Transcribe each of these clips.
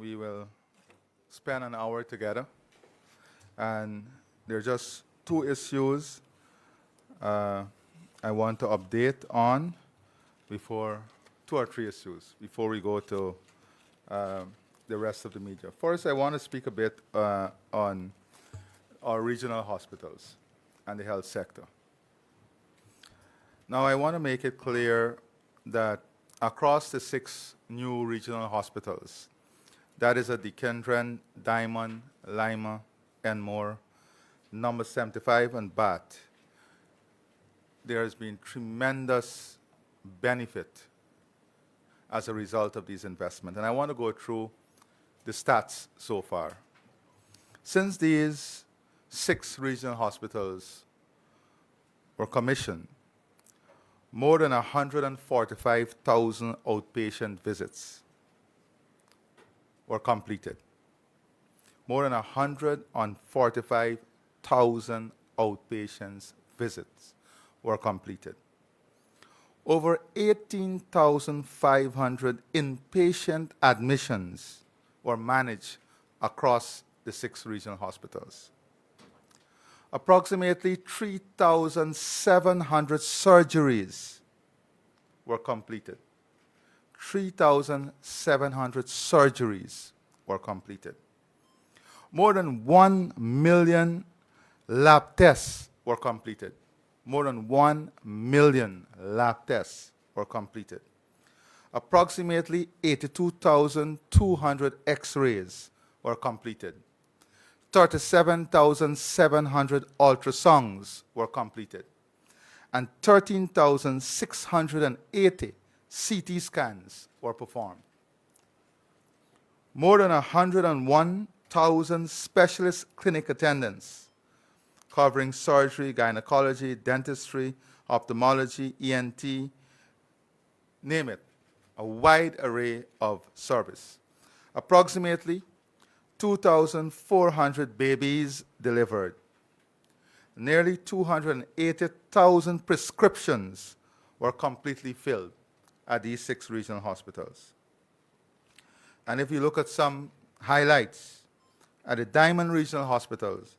we will spend an hour together. And there are just two issues I want to update on before, two or three issues, before we go to the rest of the media. First, I want to speak a bit on our regional hospitals and the health sector. Now, I want to make it clear that across the 6 new regional hospitals, that is at the Kendren, Diamond, Lima, Enmore, number 75, and Bat, there has been tremendous benefit as a result of these investments. And I want to go through the stats so far. Since these 6 regional hospitals were commissioned, more than 145,000 outpatient visits were completed. More than 145,000 outpatient visits were completed. Over 18,500 inpatient admissions were managed across the 6 regional hospitals. Approximately 3,700 surgeries were completed. 3,700 surgeries were completed. More than 1 million lab tests were completed. More than 1 million lab tests were completed. Approximately 82,200 X-rays were completed. 37,700 ultrasounds were completed. And 13,680 CT scans were performed. More than 101,000 specialist clinic attendants covering surgery, gynecology, dentistry, ophthalmology, ENT, name it, a wide array of service. Approximately 2,400 babies delivered. Nearly 280,000 prescriptions were completely filled at these 6 regional hospitals. And if you look at some highlights, at the Diamond Regional Hospitals,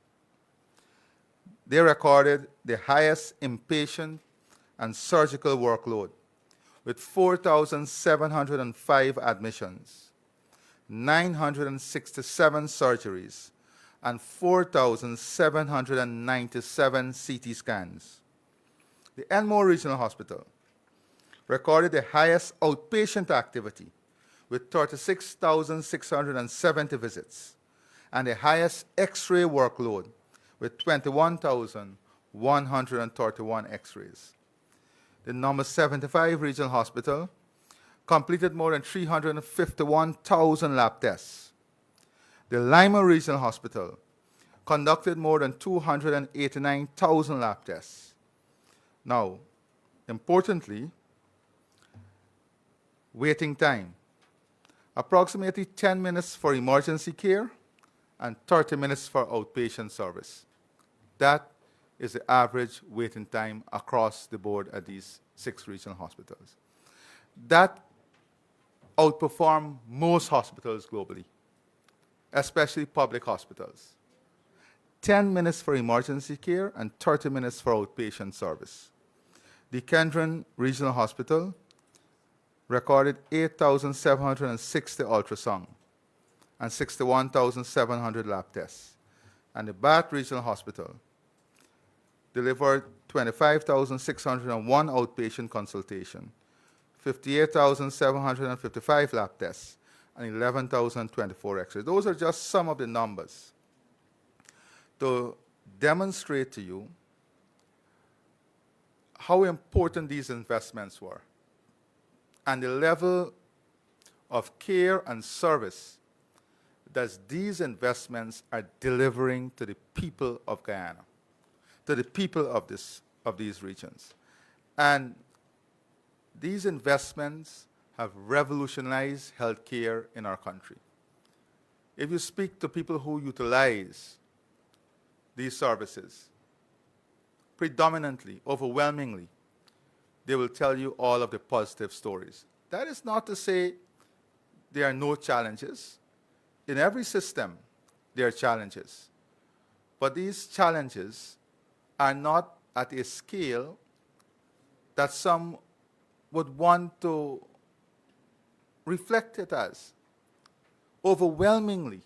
they recorded the highest inpatient and surgical workload with 4,705 admissions, 967 surgeries, and 4,797 CT scans. The Enmore Regional Hospital recorded the highest outpatient activity with 36,670 visits and the highest X-ray workload with 21,131 X-rays. The number 75 Regional Hospital completed more than 351,000 lab tests. The Lima Regional Hospital conducted more than 289,000 lab tests. Now, importantly, waiting time. Approximately 10 minutes for emergency care and 30 minutes for outpatient service. That is the average waiting time across the board at these 6 regional hospitals. That outperformed most hospitals globally, especially public hospitals. 10 minutes for emergency care and 30 minutes for outpatient service. The Kendren Regional Hospital recorded 8,760 ultrasound and 61,700 lab tests. And the Bat Regional Hospital delivered 25,601 outpatient consultation, 58,755 lab tests, and 11,024 X-rays. Those are just some of the numbers to demonstrate to you how important these investments were and the level of care and service that these investments are delivering to the people of Guyana, to the people of these regions. And these investments have revolutionized healthcare in our country. If you speak to people who utilize these services, predominantly, overwhelmingly, they will tell you all of the positive stories. That is not to say there are no challenges. in every system, there are challenges. But these challenges are not at a scale that some would want to reflect it as. Overwhelmingly,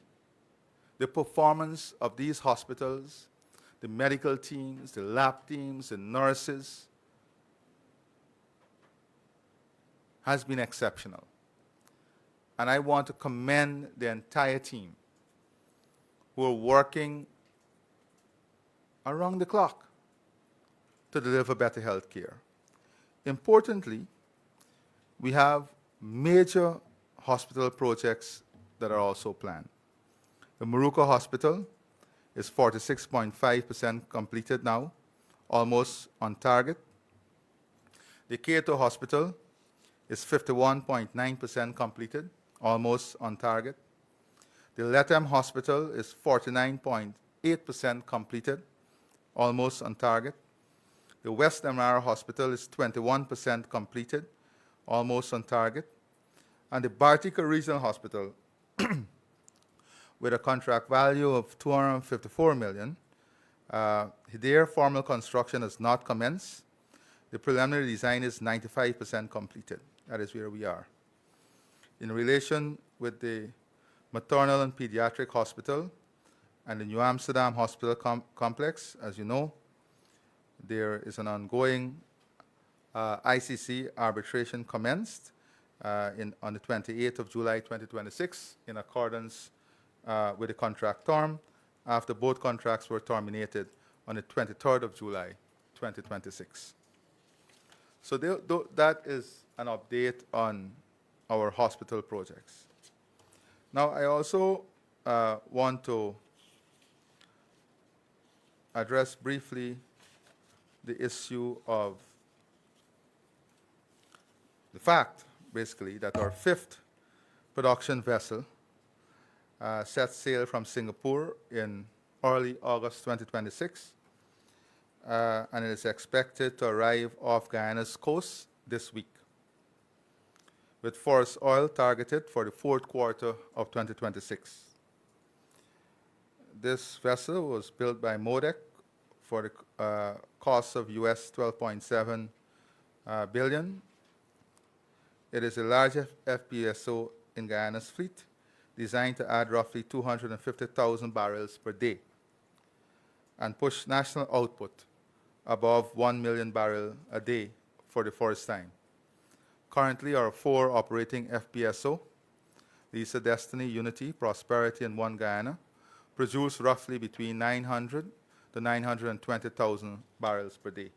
the performance of these hospitals, the medical teams, the lab teams, the nurses, has been exceptional. And I want to commend the entire team who are working around the clock to deliver better health care. Importantly, we have major hospital projects that are also planned. The Maruka Hospital is 46.5% completed now, almost on target. The Cato Hospital is 51.9% completed, almost on target. The Lethem Hospital is 49.8% completed, almost on target. The West Amara Hospital is 21% completed, almost on target. And the Bartica Regional Hospital, with a contract value of $254 million, their formal construction has not commenced. The preliminary design is 95% completed. That is where we are. In relation with the Maternal and Pediatric Hospital and the New Amsterdam Hospital Complex, as you know, there is an ongoing ICC arbitration commenced on the 28th of July 2026 in accordance with the contract term after both contracts were terminated on the 23rd of July 2026. So that is an update on our hospital projects. Now, I also want to address briefly the issue of the fact, basically, that our fifth production vessel set sail from Singapore in early August 2026, and it is expected to arrive off Guyana's coast this week, with forest oil targeted for the fourth quarter of 2026. This vessel was built by MODEC for the cost of US $12.7 billion. It is the largest FPSO in Guyana's fleet, designed to add roughly 250,000 barrels per day and push national output above 1 million barrels a day for the first time. Currently, our four operating FPSO, Lisa Destiny, Unity, Prosperity, and One Guyana, produce roughly between 900 to 920,000 barrels per day.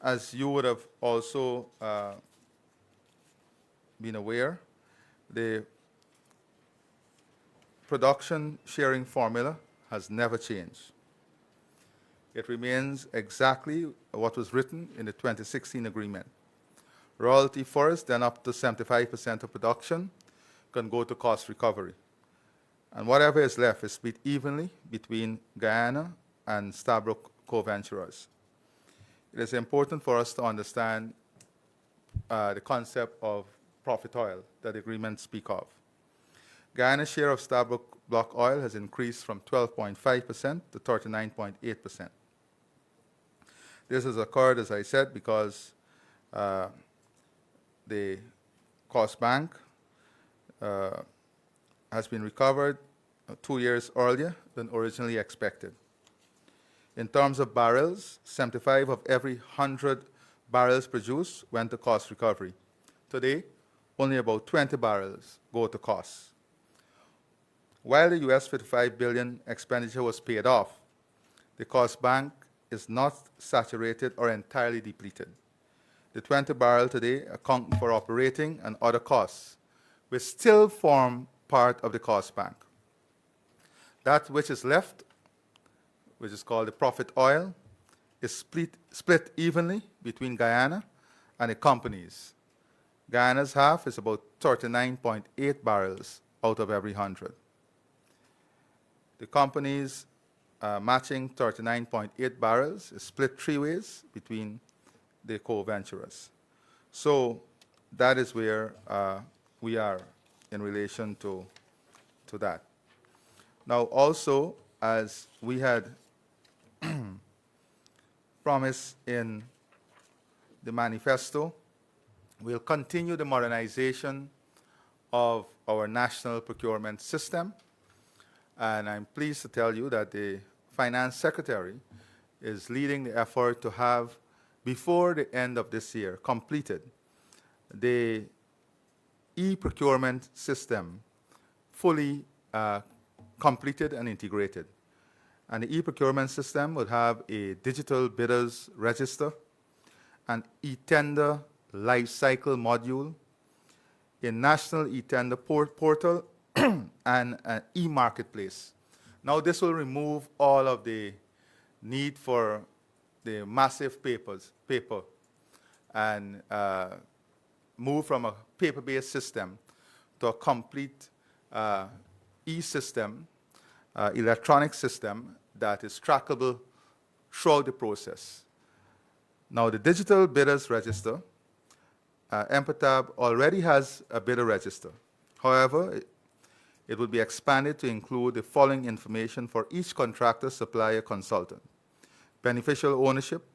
As you would have also been aware, the production sharing formula has never changed. It remains exactly what was written in the 2016 agreement. Royalty first, then up to 75% of production can go to cost recovery. And whatever is left is split evenly between Guyana and Stabroek co-venturers. It is important for us to understand the concept of profit oil that the agreement speaks of. Guyana's share of Stabroek block oil has increased from 12.5% to 39.8%. This has occurred, as I said, because the cost bank has been recovered 2 years earlier than originally expected. In terms of barrels, 75 of every 100 barrels produced went to cost recovery. Today, only about 20 barrels go to cost. While the US $55 billion expenditure was paid off, the cost bank is not saturated or entirely depleted. The 20 barrels today account for operating and other costs, which still form part of the cost bank. That which is left, which is called the profit oil, is split evenly between Guyana and the companies. Guyana's half is about 39.8 barrels out of every 100. The companies matching 39.8 barrels is split three ways between the co-venturers. So that is where we are in relation to to that. Now, also, as we had promised in the manifesto, we'll continue the modernization of our national procurement system. And I'm pleased to tell you that the Finance Secretary is leading the effort to have, before the end of this year, completed the E-Procurement system fully completed and integrated. And the E-Procurement system would have a digital bidders register, an e-tender life cycle module, a national e-tender portal, and an e-marketplace. Now this will remove all of the need for the massive paper and move from a paper-based system to a complete e-system, electronic system that is trackable throughout the process. Now the digital bidders register, MPTAB already has a bidder register. However, it will be expanded to include the following information for each contractor, supplier, consultant: beneficial ownership,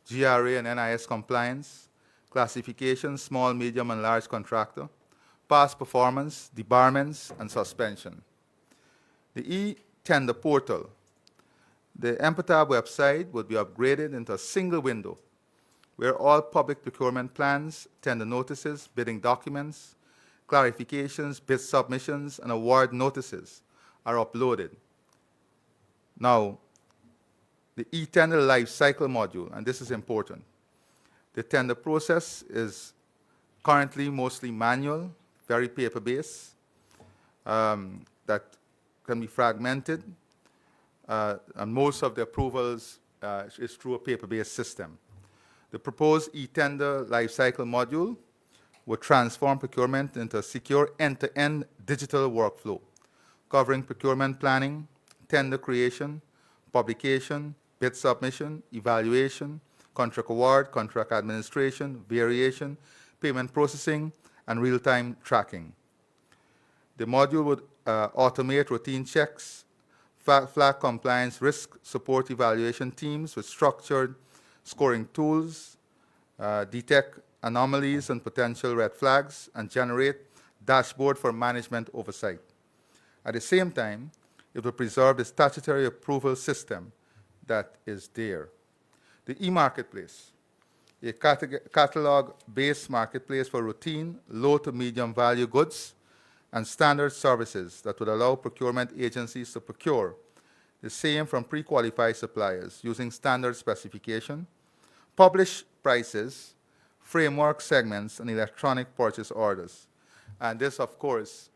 GRA and NIS compliance, classification, small, medium, and large contractor, past performance, debarments, and suspension. The e-tender portal, the MPTAB website would be upgraded into a single window where all public procurement plans, tender notices, bidding documents, clarifications, bid submissions, and award notices are uploaded. Now, the e-tender life cycle module, and this is important. The tender process is currently mostly manual, very paper-based, that can be fragmented, and most of the approvals is through a paper-based system. The proposed e-tender life cycle module would transform procurement into a secure end-to-end digital workflow, covering procurement planning, tender creation, publication, bid submission, evaluation, contract award, contract administration, variation, payment processing, and real-time tracking. The module would automate routine checks, flag compliance risk support evaluation teams with structured scoring tools, detect anomalies and potential red flags, and generate dashboard for management oversight. At the same time, it will preserve the statutory approval system that is there. The e-marketplace, a catalog-based marketplace for routine, low to medium value goods and standard services that would allow procurement agencies to procure the same from pre-qualified suppliers using standard specification, publish prices, framework segments, and electronic purchase orders. And this, of course,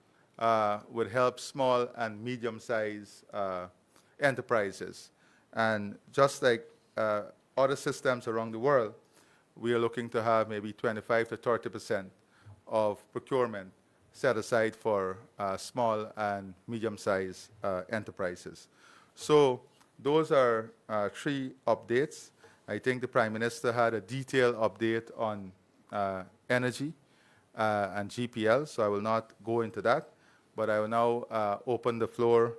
would help small and medium-sized enterprises. And just like other systems around the world, we are looking to have maybe 25 to 30% of procurement set aside for small and medium-sized enterprises. So those are 3 updates. I think the Prime Minister had a detailed update on energy and GPL, so I will not go into that. But I will now open the floor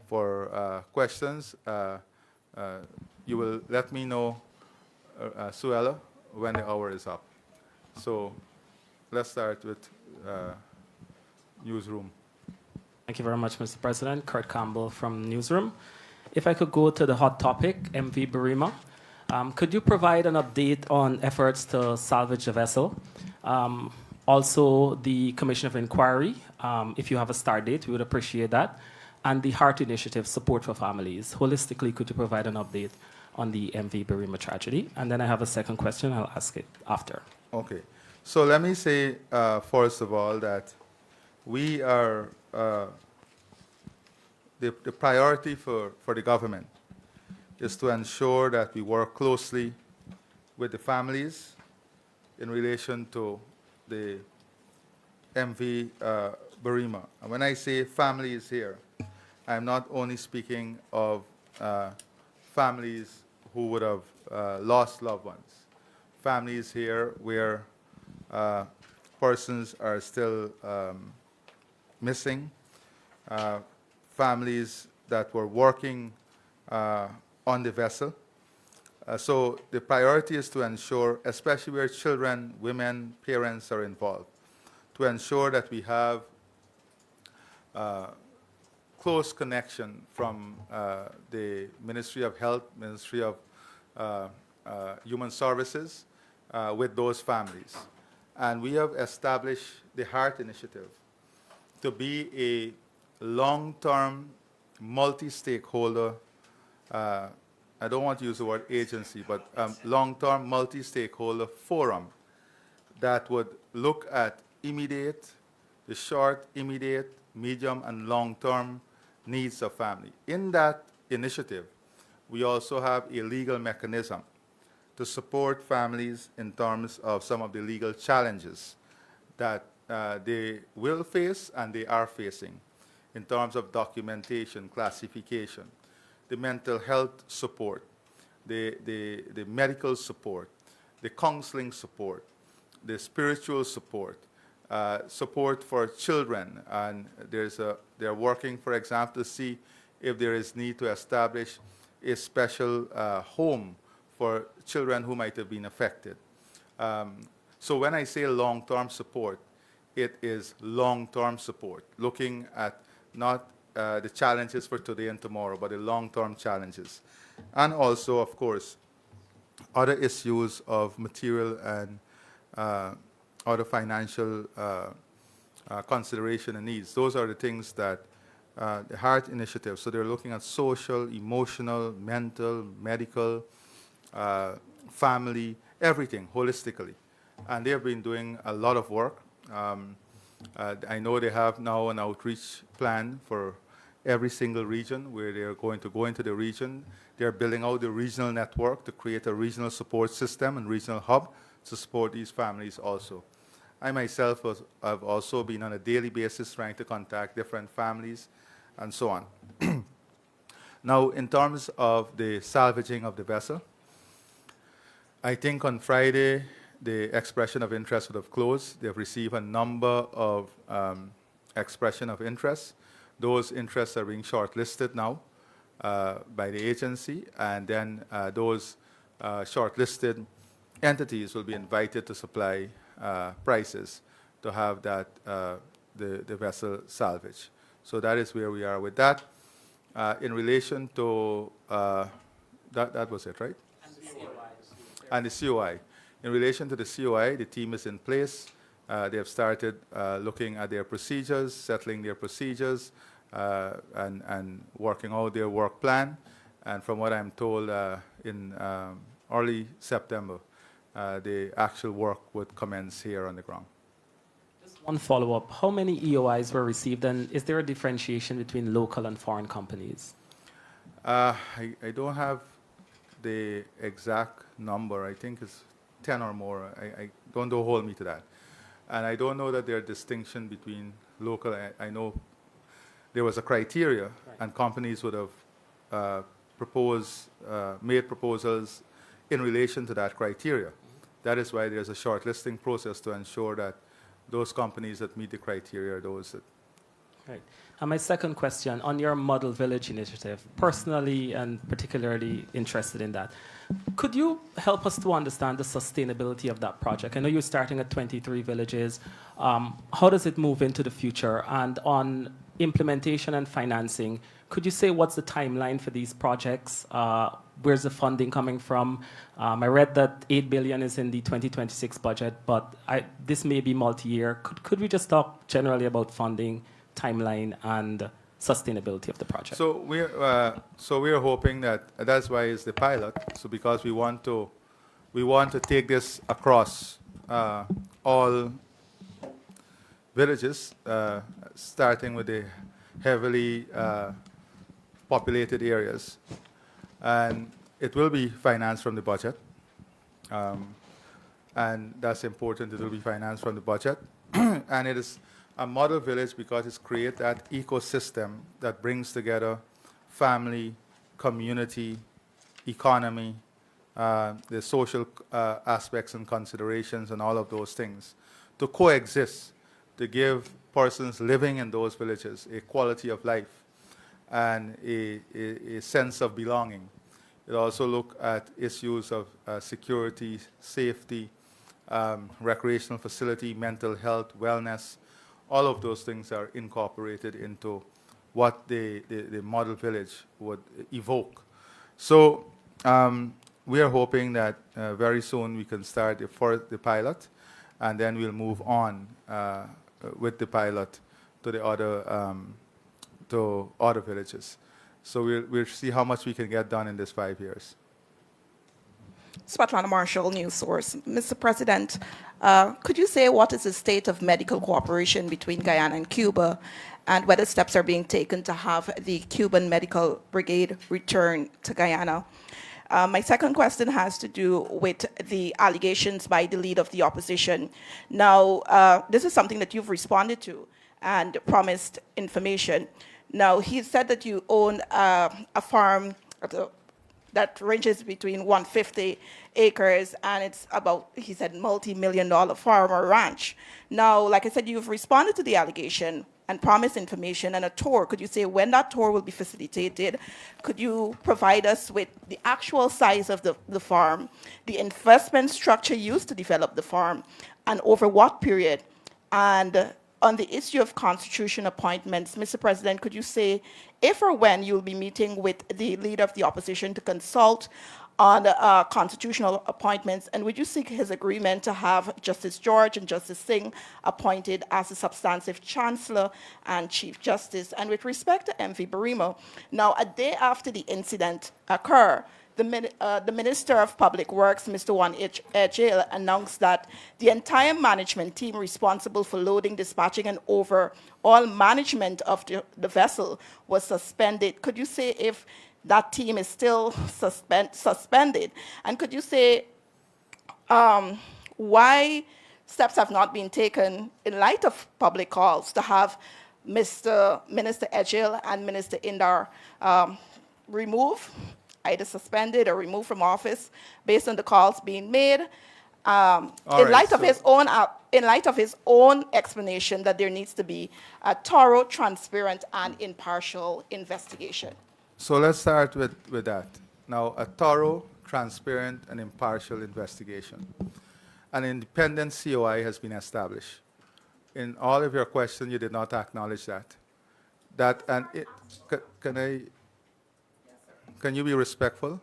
for questions. You will let me know, Suella, when the hour is up. So let's start with Newsroom. Thank you very much, Mr. President. Kurt Campbell from Newsroom. If I could go to the hot topic, MV Barima. Could you provide an update on efforts to salvage the vessel? Also, the Commission of Inquiry, if you have a start date, we would appreciate that. And the Heart Initiative, Support for Families. Holistically, could you provide an update on the MV Barima tragedy? And then I have a second question. I'll ask it after. Okay. So let me say, first of all, that we are, the priority for the government is to ensure that we work closely with the families in relation to the MV Barima. And when I say families here, I'm not only speaking of families who would have lost loved ones. Families here where persons are still missing, families that were working on the vessel. So the priority is to ensure, especially where children, women, parents are involved, to ensure that we have close connection from the Ministry of Health, Ministry of Human Services with those families. And we have established the HEART initiative to be a long-term, multi-stakeholder, I don't want to use the word agency, but long-term, multi-stakeholder forum that would look at immediate, the short, immediate, medium, and long-term needs of family. In that initiative, we also have a legal mechanism to support families in terms of some of the legal challenges that they will face and they are facing in terms of documentation, classification, the mental health support, the medical support, the counseling support, the spiritual support, support for children. And they're working, for example, to see if there is need to establish a special home for children who might have been affected. So when I say long-term support, it is long-term support, looking at not the challenges for today and tomorrow, but the long-term challenges. And also, of course, other issues of material and other financial consideration and needs. Those are the things that the HEART initiative, so they're looking at social, emotional, mental, medical, family, everything, holistically. And they've been doing a lot of work. I know they have now an outreach plan for every single region where they're going to go into the region. They're building out the regional network to create a regional support system and regional hub to support these families also. I myself have also been on a daily basis trying to contact different families and so on. Now, in terms of the salvaging of the vessel, I think on Friday, the expression of interest would have closed. They've received a number of expression of interest. Those interests are being shortlisted now by the agency, and then those shortlisted entities will be invited to supply prices to have that the vessel salvaged. So that is where we are with that. In relation to that was it, right? And the COI. In relation to the COI, the team is in place. They have started looking at their procedures, settling their procedures, and working out their work plan. And from what I'm told, in early September, the actual work would commence here on the ground. Just one follow-up. How many EOIs were received, and is there a differentiation between local and foreign companies? I don't have the exact number. I think it's 10 or more. Don't hold me to that. And I don't know that there are distinction between local. I know there was a criteria, right, and companies would have made proposals in relation to that criteria. Mm-hmm. That is why there's a shortlisting process to ensure that those companies that meet the criteria are those that. Right. And my second question, on your Model Village initiative, personally and particularly interested in that, could you help us to understand the sustainability of that project? I know you're starting at 23 villages. How does it move into the future? And on implementation and financing, could you say what's the timeline for these projects? Where's the funding coming from? I read that $8 billion is in the 2026 budget, but this may be multi-year. Could we just talk generally about funding, timeline, and sustainability of the project? So we're hoping that's why it's the pilot. So because we want to take this across all villages, starting with the heavily populated areas, and it will be financed from the budget, and that's important. It will be financed from the budget, and it is a model village because it's create that ecosystem that brings together family, community, economy, the social aspects and considerations and all of those things to coexist, to give persons living in those villages a quality of life and a sense of belonging. It also look at issues of security, safety, recreational facility, mental health, wellness. All of those things are incorporated into what the model village would evoke. So we are hoping that very soon we can start the pilot, and then we'll move on with the pilot to the other villages. So we'll see how much we can get done in this 5 years. Svetlana Marshall, News Source. Mr. President, could you say what is the state of medical cooperation between Guyana and Cuba, and whether steps are being taken to have the Cuban Medical Brigade return to Guyana? My second question has to do with the allegations by the leader of the opposition. Now, this is something that you've responded to and promised information. Now, he said that you own a farm that ranges between 150 acres, and it's about, he said, multi-million-dollar farm or ranch. Now, like I said, you've responded to the allegation and promised information and a tour. Could you say when that tour will be facilitated? Could you provide us with the actual size of the farm, the investment structure used to develop the farm, and over what period? And on the issue of constitution appointments, Mr. President, could you say if or when you'll be meeting with the leader of the opposition to consult on constitutional appointments, and would you seek his agreement to have Justice George and Justice Singh appointed as the substantive chancellor and chief justice? And with respect to MV Barima, now a day after the incident occurred, the Minister of Public Works, Mr. Juan Ejil, announced that the entire management team responsible for loading, dispatching, and overall management of the vessel was suspended. Could you say if that team is still suspended? And could you say why steps have not been taken in light of public calls to have Minister Ejil and Minister Indar removed, either suspended or removed from office based on the calls being made, in light of his own explanation that there needs to be a thorough, transparent, and impartial investigation? So let's start with that. Now, a thorough, transparent, and impartial investigation. An independent COI has been established. In all of your questions, you did not acknowledge that. Can you be respectful?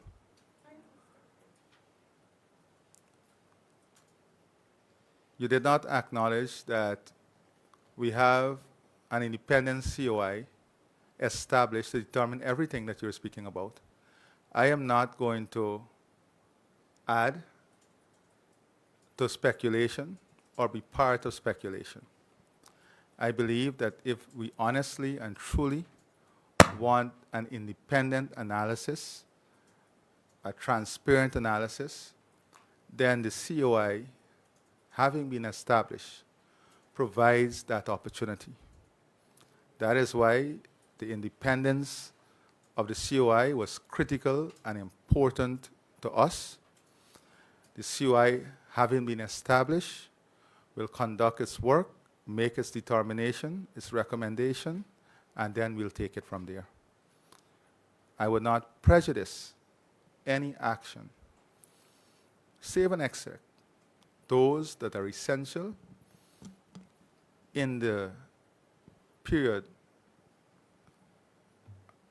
You did not acknowledge that we have an independent COI established to determine everything that you're speaking about. I am not going to add to speculation or be part of speculation. I believe that if we honestly and truly want an independent analysis, a transparent analysis, then the COI, having been established, provides that opportunity. That is why the independence of the COI was critical and important to us. The COI, having been established, will conduct its work, make its determination, its recommendation, and then we'll take it from there. I would not prejudice any action, save and except those that are essential in the period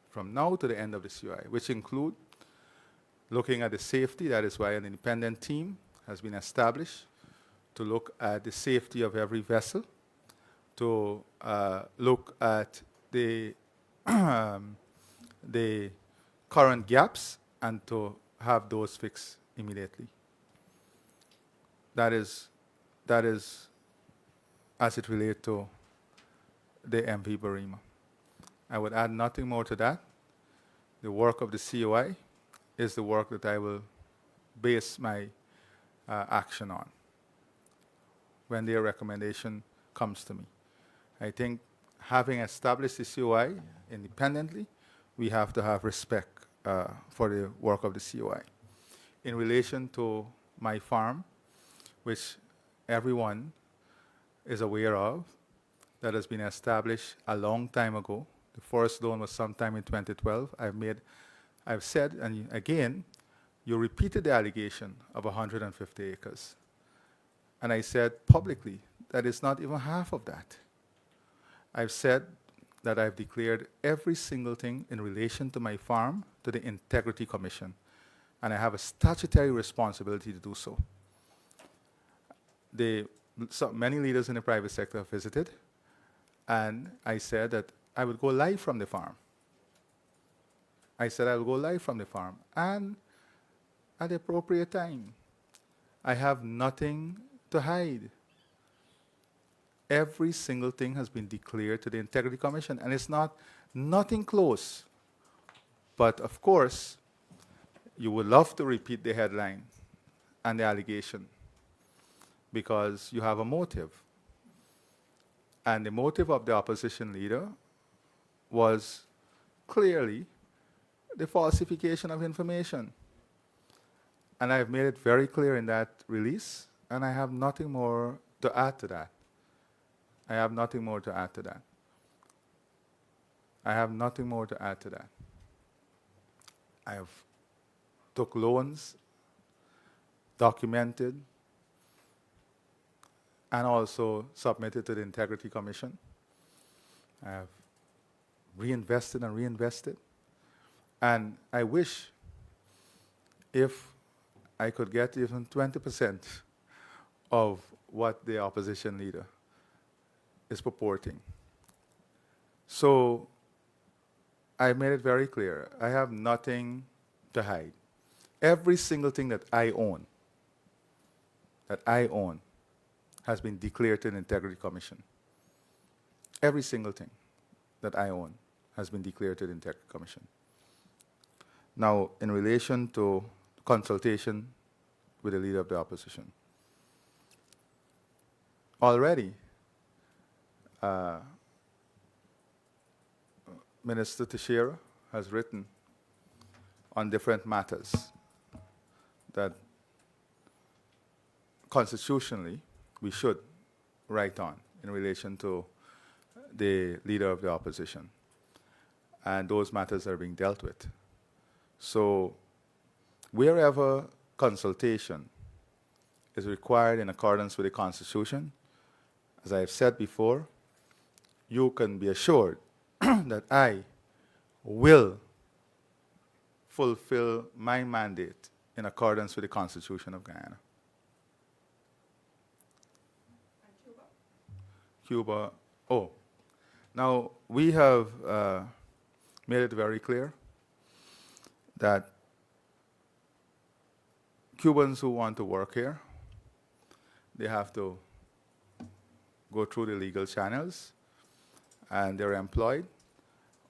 from now to the end of the COI, which include looking at the safety. That is why an independent team has been established to look at the safety of every vessel, to look at the the current gaps and to have those fixed immediately. That is as it relates to the MV Barima. I would add nothing more to that. The work of the COI is the work that I will base my action on when their recommendation comes to me. I think having established the COI independently, we have to have respect for the work of the COI. In relation to my farm, which everyone is aware of, that has been established a long time ago. The first loan was sometime in 2012. I've said, and again, you repeated the allegation of 150 acres. And I said publicly that it's not even half of that. I've said that I've declared every single thing in relation to my farm to the Integrity Commission, and I have a statutory responsibility to do so. Many leaders in the private sector have visited, and I said that I would go live from the farm. I said I will go live from the farm, and at the appropriate time. I have nothing to hide. Every single thing has been declared to the Integrity Commission, and it's nothing close. But of course, you would love to repeat the headline and the allegation because you have a motive. And the motive of the opposition leader was clearly the falsification of information. And I've made it very clear in that release, and I have nothing more to add to that. I have nothing more to add to that. I have nothing more to add to that. I have took loans, documented, and also submitted to the Integrity Commission. I have reinvested and reinvested. And I wish if I could get even 20% of what the opposition leader is purporting. So I made it very clear. I have nothing to hide. Every single thing that I own, has been declared to the Integrity Commission. Every single thing that I own has been declared to the Integrity Commission. Now, in relation to consultation with the leader of the opposition, already Minister Teixeira has written on different matters that constitutionally we should write on in relation to the leader of the opposition. And those matters are being dealt with. So wherever consultation is required in accordance with the Constitution, as I have said before, you can be assured that I will fulfill my mandate in accordance with the Constitution of Guyana. And Cuba? Cuba, now we have made it very clear that Cubans who want to work here, they have to go through the legal channels, and they're employed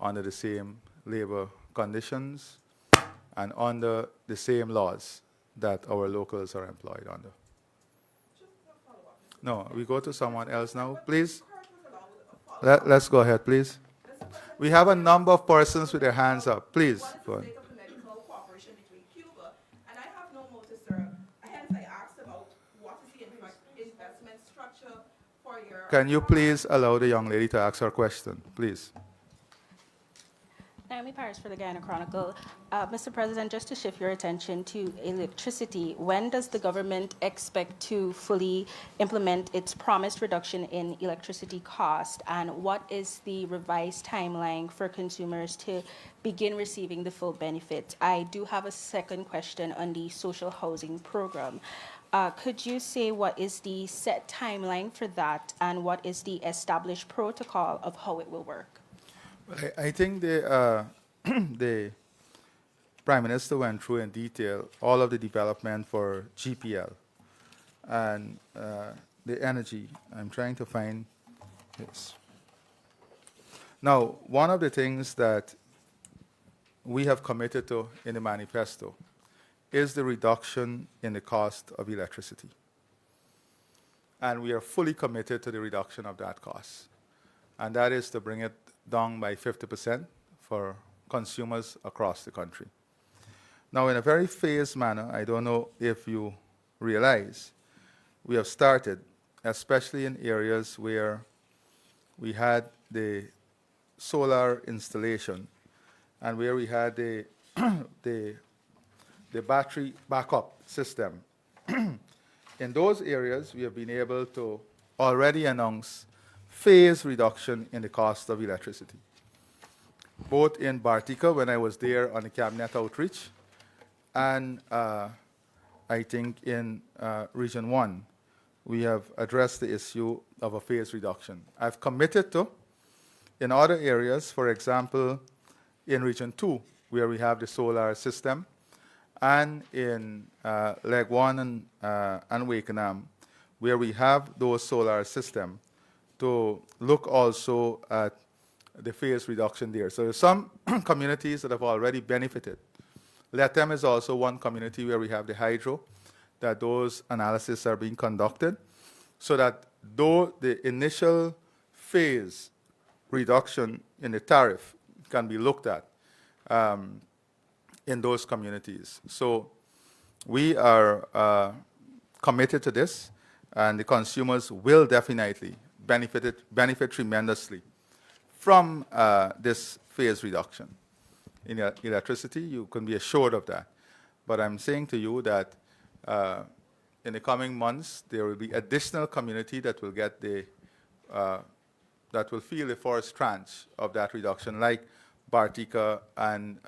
under the same labor conditions and under the same laws that our locals are employed under. No, we go to someone else now. Please, let's go ahead, please. We have a number of persons with their hands up. Please, go ahead. Cooperation between Cuba, and I have no motive, sir. Hence, I asked about what is the investment structure for your... Can you please allow the young lady to ask her question, please? Naomi Paris for the Guyana Chronicle. Mr. President, just to shift your attention to electricity, when does the government expect to fully implement its promised reduction in electricity cost, and what is the revised timeline for consumers to begin receiving the full benefit? I do have a second question on the social housing program. Could you say what is the set timeline for that, and what is the established protocol of how it will work? I think the Prime Minister went through in detail all of the development for GPL and the energy. I'm trying to find this. Now, one of the things that we have committed to in the manifesto is the reduction in the cost of electricity. And we are fully committed to the reduction of that cost. And that is to bring it down by 50% for consumers across the country. Now, in a very phased manner, I don't know if you realize, we have started, especially in areas where we had the solar installation, and where we had the, the battery backup system. In those areas, we have been able to already announce phase reduction in the cost of electricity. Both in Bartica, when I was there on the cabinet outreach, and I think in Region 1, we have addressed the issue of a phase reduction. I've committed to, in other areas, for example, in Region 2, where we have the solar system, and in Leg 1 and Wakenham, where we have those solar system, to look also at the phase reduction there. So there's some communities that have already benefited. Letem is also one community where we have the hydro, that those analyses are being conducted, so that though the initial phase reduction in the tariff can be looked at in those communities. So we are committed to this, and the consumers will definitely benefit tremendously from this phase reduction in electricity. You can be assured of that. But I'm saying to you that in the coming months, there will be additional community that will get the that will feel the first tranche of that reduction, like Bartica and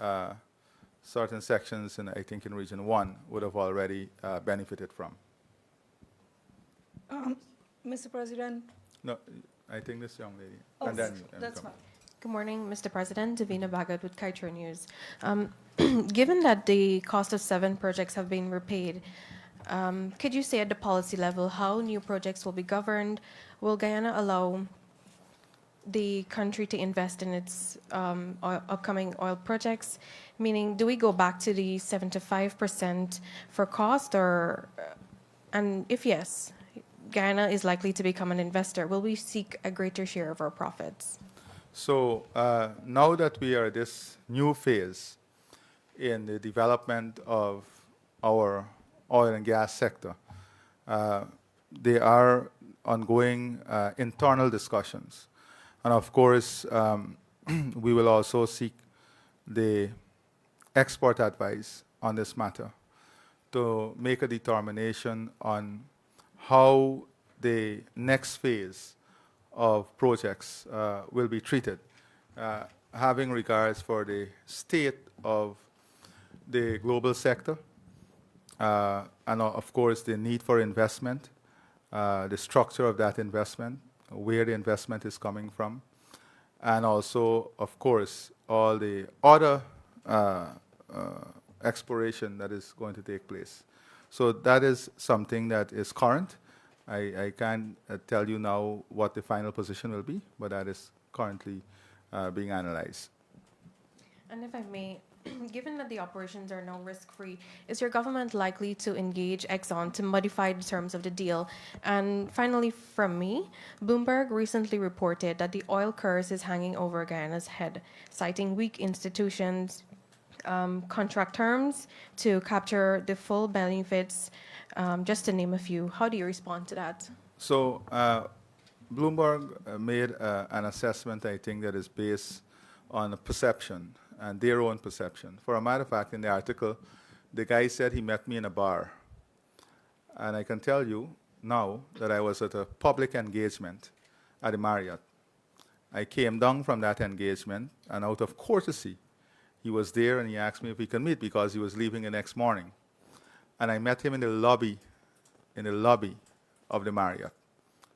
certain sections, in, I think in Region 1, would have already benefited from. Mr. President. No, I think this young lady. Oh, and then that's come. fine. Good morning, Mr. President. Davina Bagat with Kaitra News. Given that the cost of 7 projects have been repaid, could you say at the policy level how new projects will be governed? Will Guyana allow the country to invest in its upcoming oil projects? Meaning, do we go back to the 75% for cost, or, and if yes, Guyana is likely to become an investor, will we seek a greater share of our profits? So now that we are this new phase in the development of our oil and gas sector, there are ongoing internal discussions. And of course, we will also seek the expert advice on this matter to make a determination on how the next phase of projects will be treated, having regards for the state of the global sector, and of course the need for investment, the structure of that investment, where the investment is coming from, and also, of course, all the other exploration that is going to take place. So that is something that is current. I can't tell you now what the final position will be, but that is currently being analyzed. And if I may, given that the operations are now risk-free, is your government likely to engage Exxon to modify the terms of the deal? And finally, from me, Bloomberg recently reported that the oil curse is hanging over Guyana's head, citing weak institutions, contract terms to capture the full benefits, just to name a few. How do you respond to that? So Bloomberg made an assessment, I think, that is based on a perception and their own perception. For a matter of fact, in the article, the guy said he met me in a bar. And I can tell you now that I was at a public engagement at the Marriott. I came down from that engagement, and out of courtesy, he was there and he asked me if we could meet because he was leaving the next morning. And I met him in the lobby of the Marriott.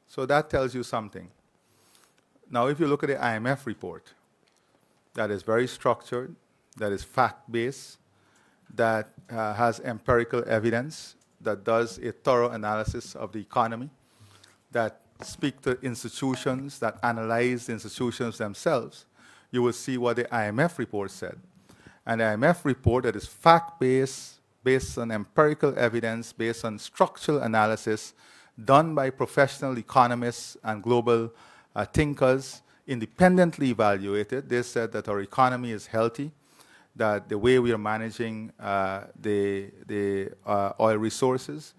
So that tells you something. Now, if you look at the IMF report, that is very structured, that is fact-based, that has empirical evidence, that does a thorough analysis of the economy, that speak to institutions, that analyze the institutions themselves, you will see what the IMF report said. And the IMF report that is fact-based, based on empirical evidence, based on structural analysis, done by professional economists and global thinkers, independently evaluated. They said that our economy is healthy, that the way we are managing the oil resources,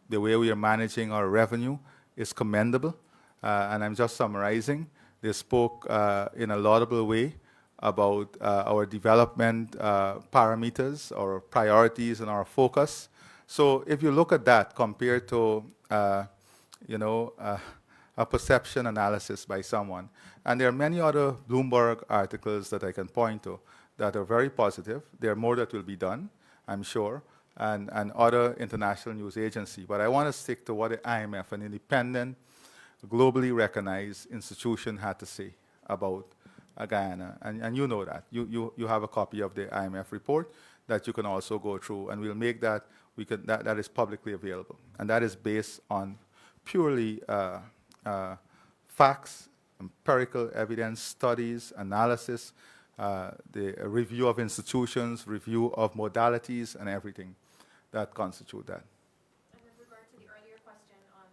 the way we are managing our revenue is commendable. And I'm just summarizing. They spoke in a laudable way about our development parameters, our priorities, and our focus. So if you look at that compared to, you know, a perception analysis by someone, and there are many other Bloomberg articles that I can point to that are very positive. There are more that will be done, I'm sure, and other international news agency. But I want to stick to what the IMF, an independent, globally recognized institution, had to say about Guyana. And you know that. You have a copy of the IMF report that you can also go through, and we'll make that, that is publicly available. And that is based on purely facts, empirical evidence, studies, analysis, the review of institutions, review of modalities, and everything that constitute that. And with regard to the earlier question on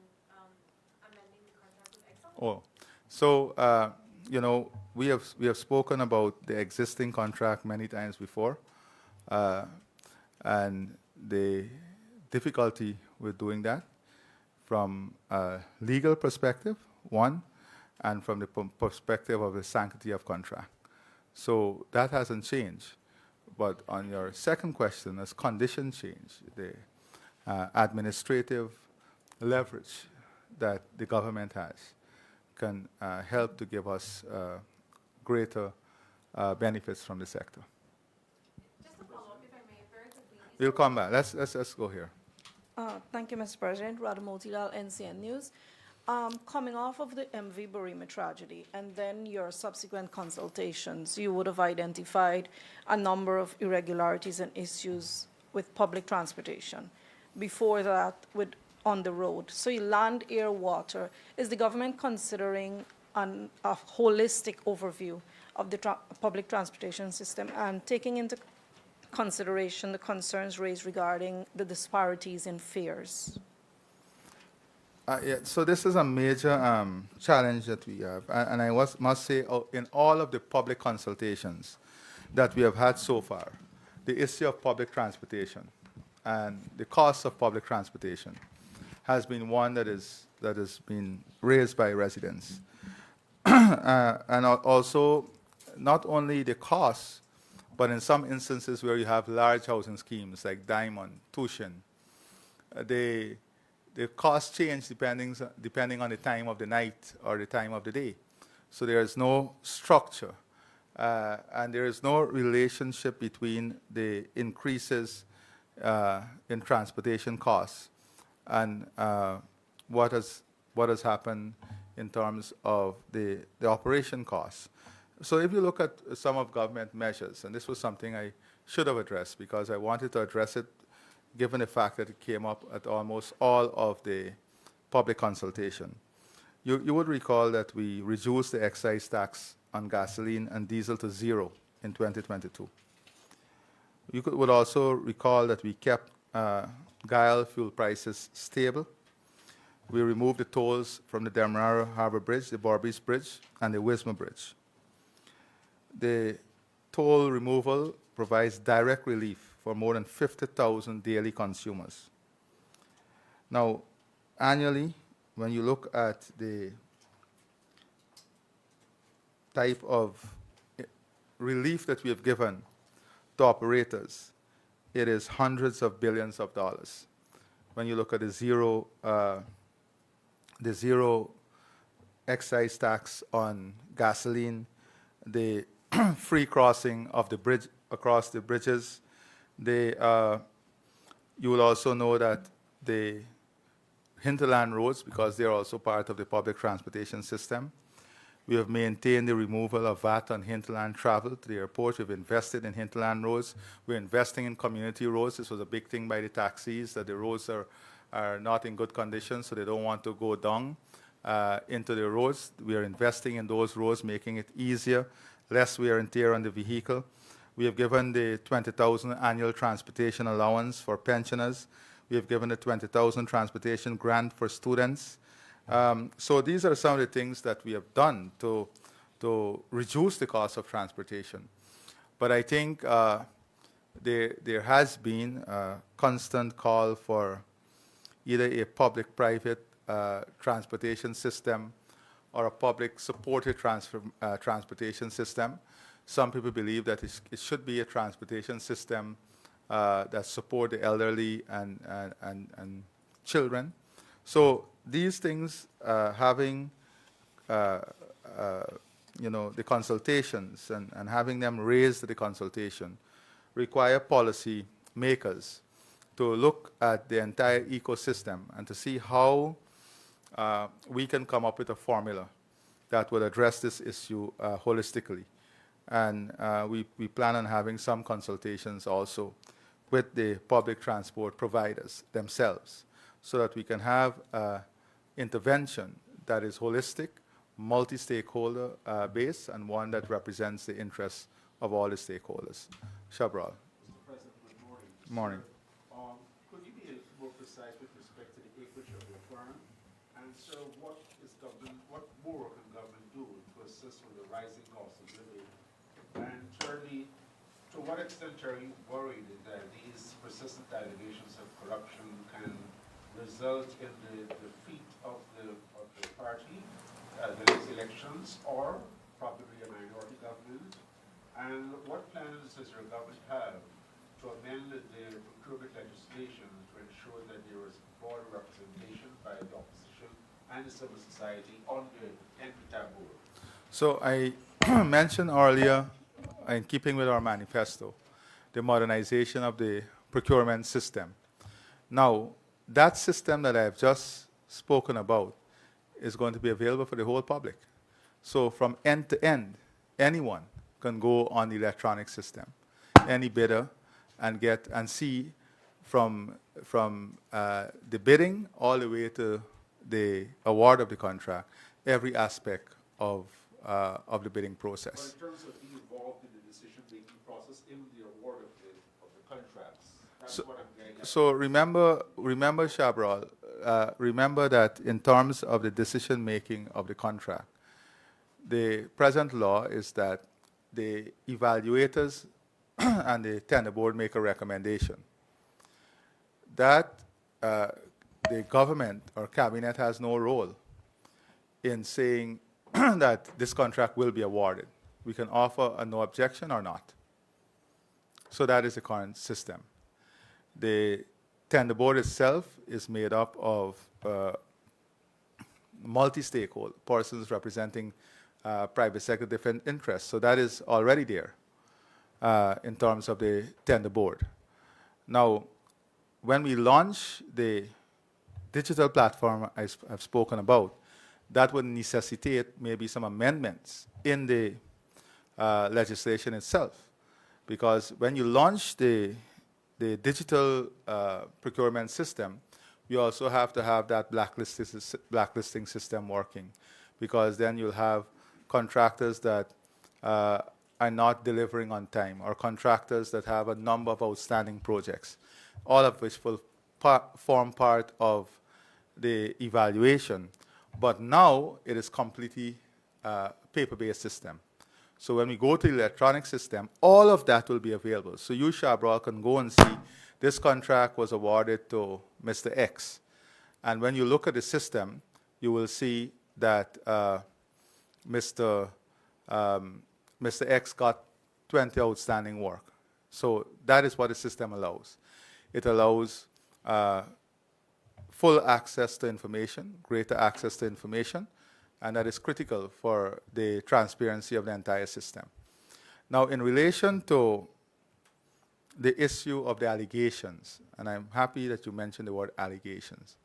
amending the contract with Exxon? Oh, so you know, we have spoken about the existing contract many times before, and the difficulty with doing that from a legal perspective, one, and from the perspective of the sanctity of contract. So that hasn't changed. But on your second question, as conditions change, the administrative leverage that the government has can help to give us greater benefits from the sector. Just a follow-up, if I may, very quickly. We'll come back. Let's go here. Thank you, Mr. President. Radha Motilal, NCN News. Coming off of the MV Barima tragedy and then your subsequent consultations, you would have identified a number of irregularities and issues with public transportation. Before that, with on the road. So you land, air, water. Is the government considering a holistic overview of the public transportation system and taking into consideration the concerns raised regarding the disparities in fares? Yeah, so this is a major challenge that we have. And I must say, in all of the public consultations that we have had so far, the issue of public transportation and the cost of public transportation has been one that has been raised by residents. And also, not only the cost, but in some instances where you have large housing schemes like Diamond, Tushin, the cost change depending on the time of the night or the time of the day. So there is no structure, and there is no relationship between the increases in transportation costs and what has happened in terms of the operation costs. So if you look at some of government measures, and this was something I should have addressed because I wanted to address it given the fact that it came up at almost all of the public consultation. You would recall that we reduced the excise tax on gasoline and diesel to 0 in 2022. You would also recall that we kept Guyana fuel prices stable. We removed the tolls from the Demerara Harbor Bridge, the Borbis Bridge, and the Wisma Bridge. The toll removal provides direct relief for more than 50,000 daily consumers. Now, annually, when you look at the type of relief that we have given to operators, it is hundreds of billions of dollars. When you look at the zero excise tax on gasoline, the free crossing of the bridge across the bridges, you will also know that the hinterland roads, because they are also part of the public transportation system, we have maintained the removal of VAT on hinterland travel to the airport. We've invested in hinterland roads. We're investing in community roads. This was a big thing by the taxis, that the roads are not in good condition, so they don't want to go down into the roads. We are investing in those roads, making it easier, less wear and tear on the vehicle. We have given the 20,000 annual transportation allowance for pensioners. We have given the 20,000 transportation grant for students. So these are some of the things that we have done to reduce the cost of transportation. But I think there has been a constant call for either a public-private transportation system or a public supported transportation system. Some people believe that it should be a transportation system that support the elderly and children. So these things, having the consultations and having them raise the consultation require policy makers to look at the entire ecosystem and to see how we can come up with a formula that will address this issue holistically. And we plan on having some consultations also with the public transport providers themselves so that we can have intervention that is holistic, multi-stakeholder based, and one that represents the interests of all the stakeholders. Shabral. Mr. President, good morning. Morning. Could you be more precise with respect to the acreage of your firm? And so what more can government do to assist with the rising cost of living? And thirdly, to what extent are you worried that these persistent allegations of corruption can result in the defeat of the party, the next elections, or probably a minority government? And what plans does your government have to amend the procurement legislation to ensure that there is broad representation by the opposition and the civil society on the NPTAB board? So I mentioned earlier, in keeping with our manifesto, the modernization of the procurement system. Now, that system that I have just spoken about is going to be available for the whole public. So from end to end, anyone can go on the electronic system, any bidder, and get and see from the bidding all the way to the award of the contract, every aspect of the bidding process. But in terms of being involved in the decision-making process in the award of the contracts, that's what I'm getting at. So remember, Shabral, remember that in terms of the decision-making of the contract, the present law is that the evaluators and the tender board make a recommendation. That the government or cabinet has no role in saying that this contract will be awarded. We can offer a no objection or not. So that is the current system. The tender board itself is made up of multi-stakeholder persons representing private sector different interests. So that is already there in terms of the tender board. Now, when we launch the digital platform I've spoken about, that would necessitate maybe some amendments in the legislation itself. Because when you launch the digital procurement system, you also have to have that blacklisting system working. Because then you'll have contractors that are not delivering on time, or contractors that have a number of outstanding projects, all of which will form part of the evaluation. But now it is completely paper-based system. So when we go to the electronic system, all of that will be available. So you, Shabral, can go and see this contract was awarded to Mr. X. And when you look at the system, you will see that Mr. X got 20 outstanding work. So that is what the system allows. It allows full access to information, greater access to information, and that is critical for the transparency of the entire system. Now, in relation to the issue of the allegations, and I'm happy that you mentioned the word allegations,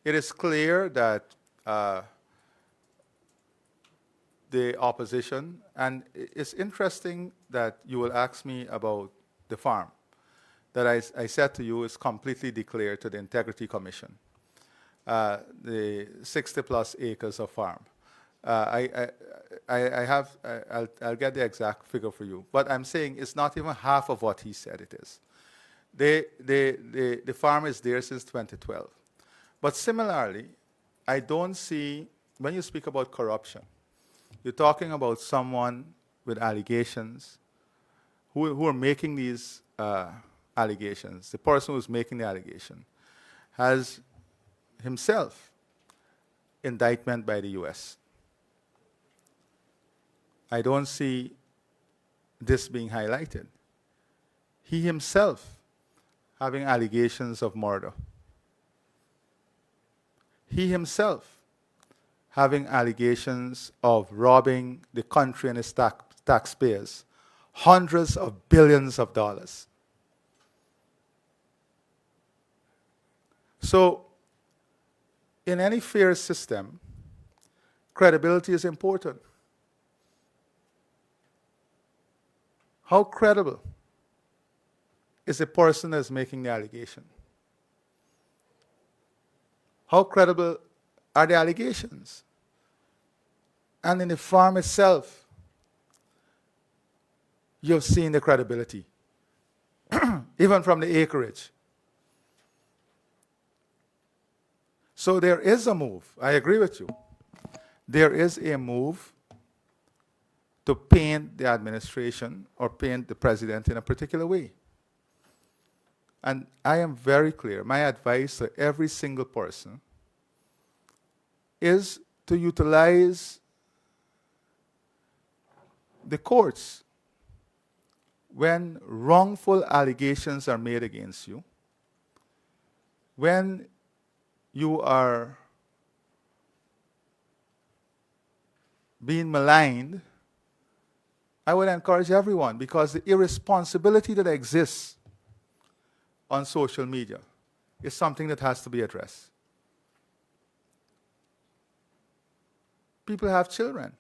it is clear that the opposition, and it's interesting that you will ask me about the farm, that I said to you is completely declared to the Integrity Commission, the 60-plus acres of farm. I'll get the exact figure for you, but I'm saying it's not even half of what he said it is. The farm is there since 2012. But similarly, I don't see, when you speak about corruption, you're talking about someone with allegations who are making these allegations. The person who's making the allegation has himself indictment by the U.S. I don't see this being highlighted. He himself having allegations of murder. He himself having allegations of robbing the country and its taxpayers hundreds of billions of dollars. So, in any fair system, credibility is important. How credible is the person that's making the allegation? How credible are the allegations? And in the farm itself, you've seen the credibility, even from the acreage. So there is a move. I agree with you. There is a move to paint the administration or paint the president in a particular way. And I am very clear. My advice to every single person is to utilize the courts when wrongful allegations are made against you, when you are being maligned. I would encourage everyone, because the irresponsibility that exists on social media is something that has to be addressed. People have children.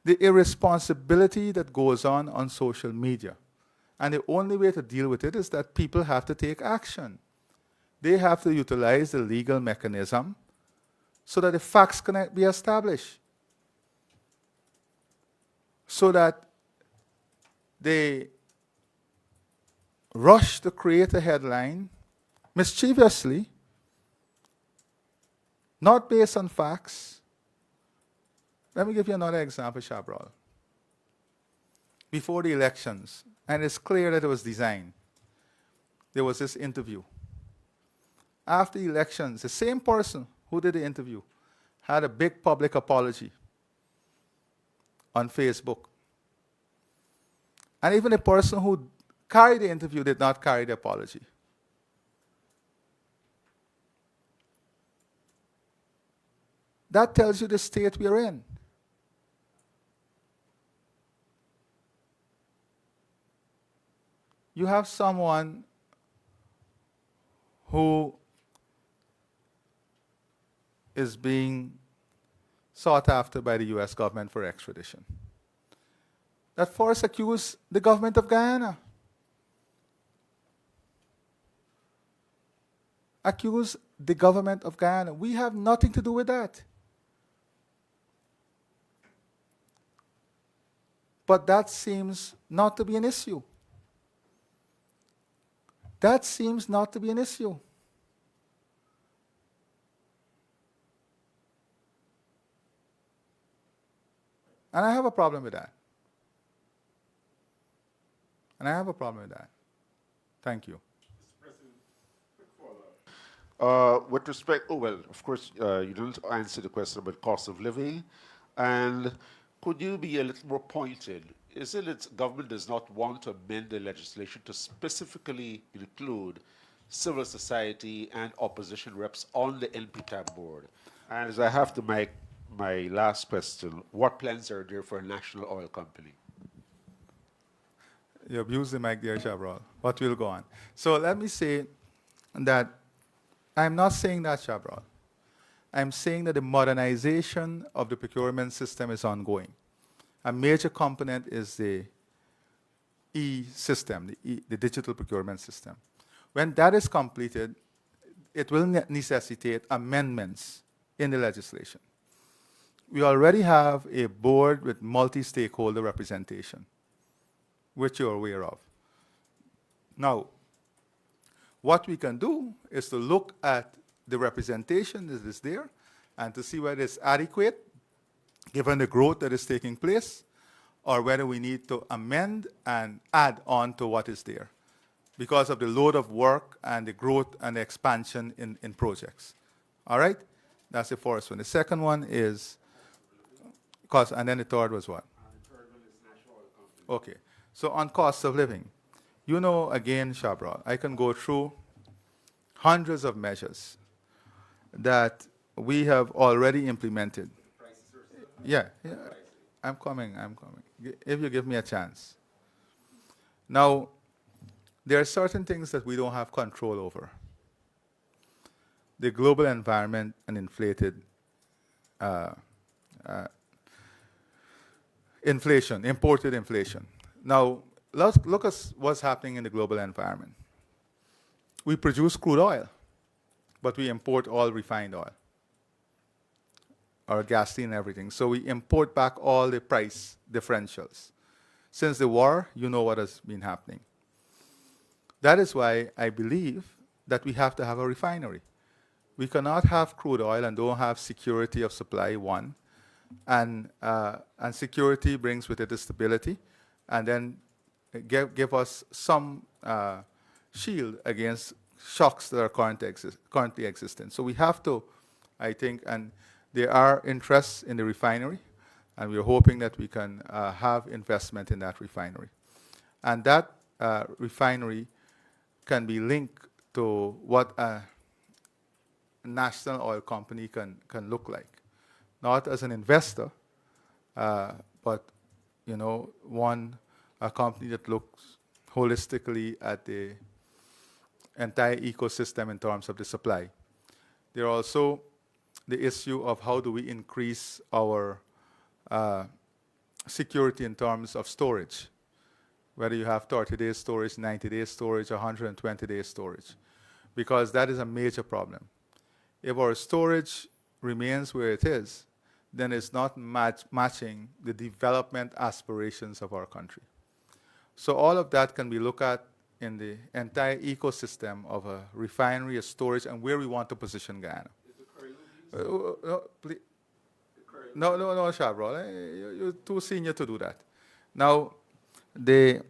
The irresponsibility that goes on social media. And the only way to deal with it is that people have to take action. They have to utilize the legal mechanism so that the facts can be established. So that they rush to create a headline mischievously, not based on facts. Let me give you another example, Shabral. Before the elections, and it's clear that it was designed, there was this interview. After the elections, the same person who did the interview had a big public apology on Facebook. And even the person who carried the interview did not carry the apology. That tells you the state we are in. You have someone who is being sought after by the US government for extradition, that first accused the government of Guyana. Accuse the government of Guyana. We have nothing to do with that. But that seems not to be an issue. That seems not to be an issue. And I have a problem with that. And I have a problem with that. Thank you. Mr. President, quick with respect, of course, you didn't answer the question about cost of living. And could you be a little more pointed? Is it that government does not want to amend the legislation to specifically include civil society and opposition reps on the NPTAB board? And as I have to make my last question, what plans are there for a national oil company? You abuse the mic there, Shabral, but we'll go on. So let me say that I'm not saying that, Shabral. I'm saying that the modernization of the procurement system is ongoing. A major component is the E-system, the digital procurement system. When that is completed, it will necessitate amendments in the legislation. We already have a board with multi-stakeholder representation, which you're aware of. Now, what we can do is to look at the representation that is there and to see whether it's adequate given the growth that is taking place, or whether we need to amend and add on to what is there because of the load of work and the growth and the expansion in projects. All right? That's the first one. The second one is, Cost, and then the third was what? And the third one is national oil company. Okay. So on cost of living, you know, again, Shabral, I can go through hundreds of measures that we have already implemented. Prices are still Yeah, yeah. I'm coming. If you give me a chance. Now, there are certain things that we don't have control over. The global environment and inflated inflation, imported inflation. Now, let's look at what's happening in the global environment. We produce crude oil, but we import all refined oil, or gasoline and everything. So we import back all the price differentials. Since the war, you know what has been happening. That is why I believe that we have to have a refinery. We cannot have crude oil and don't have security of supply, one. And security brings with it the stability, and then give us some shield against shocks that are currently existent. So we have to, I think, and there are interests in the refinery, and we're hoping that we can have investment in that refinery. And that refinery can be linked to what a national oil company can look like. Not as an investor, but a company that looks holistically at the entire ecosystem in terms of the supply. There are also the issue of how do we increase our security in terms of storage, whether you have 30 days storage, 90 days storage, 120 days storage, because that is a major problem. If our storage remains where it is, then it's not matching the development aspirations of our country. So all of that can be looked at in the entire ecosystem of a refinery, a storage, and where we want to position Guyana. No, Shabral, you're too senior to do that. Now, the